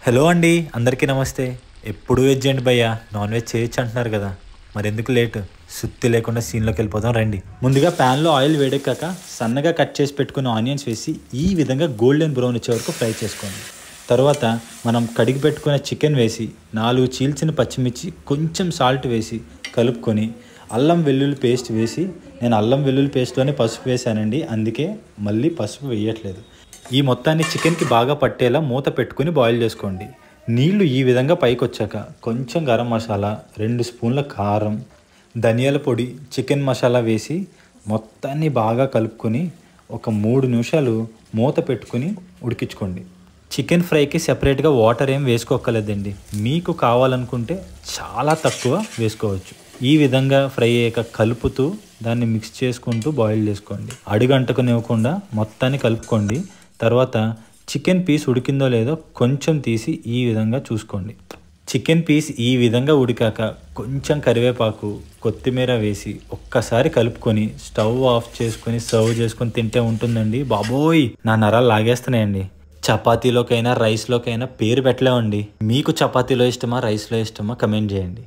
Hello అండి, అందరికీ నమస్తే. ఎప్పుడు వెజ్ అండి భయ్య, నాన్ వెజ్ చేయొచ్చు అంటున్నారు కదా, మరి ఎందుకు లేటు? సుత్తి లేకుండా సీన్లోకి వెళ్ళిపోదాం రండి. ముందుగా ప్యాన్లో ఆయిల్ వేడెక్కాక సన్నగా కట్ చేసి పెట్టుకున్న ఆనియన్స్ వేసి ఈ విధంగా గోల్డెన్ బ్రౌన్ వచ్చే వరకు ఫ్రై చేసుకోండి. తర్వాత మనం కడిగి పెట్టుకున్న చికెన్ వేసి 4 చీల్చిన పచ్చిమిర్చి కొంచెం సాల్ట్ వేసి కలుపుకొని అల్లం వెల్లుల్లి పేస్ట్ వేసి, నేను అల్లం వెల్లుల్లి పేస్ట్లోనే పసుపు వేసానండి, అందుకే మళ్ళీ పసుపు వేయట్లేదు. ఈ మొత్తాన్ని చికెన్కి బాగా పట్టేలా మూత పెట్టుకుని బాయిల్ చేసుకోండి. నీళ్లు ఈ విధంగా పైకి వచ్చాక కొంచెం గరం మసాలా, 2 స్పూన్ల కారం, ధనియాల పొడి, చికెన్ మసాలా వేసి మొత్తాన్ని బాగా కలుపుకొని ఒక 3 నిమిషాలు మూత పెట్టుకుని ఉడికించుకోండి. చికెన్ ఫ్రైకి సెపరేట్గా వాటర్ ఏం వేసుకోక్కర్లేదండి, మీకు కావాలనుకుంటే చాలా తక్కువ వేసుకోవచ్చు. ఈ విధంగా ఫ్రై అయ్యాక కలుపుతూ దాన్ని మిక్స్ చేసుకుంటూ బాయిల్ చేసుకోండి. అడుగంటకునివ్వకుండా మొత్తాన్ని కలుపుకోండి. తర్వాత చికెన్ పీస్ ఉడికిందో లేదో కొంచెం తీసి ఈ విధంగా చూసుకోండి. చికెన్ పీస్ ఈ విధంగా ఉడికాక కొంచెం కరివేపాకు, కొత్తిమీర వేసి ఒక్కసారి కలుపుకొని స్టవ్ ఆఫ్ చేసుకొని సర్వ్ చేసుకొని తింటే ఉంటుందండి. బాబోయ్, నా నరాలు లాగేస్తున్నాయండి. చపాతీలోకైనా రైస్లోకైనా పేరు పెట్టలేమండి. మీకు చపాతీలో ఇష్టమా, రైస్లో ఇష్టమా? కమెంట్ చేయండి.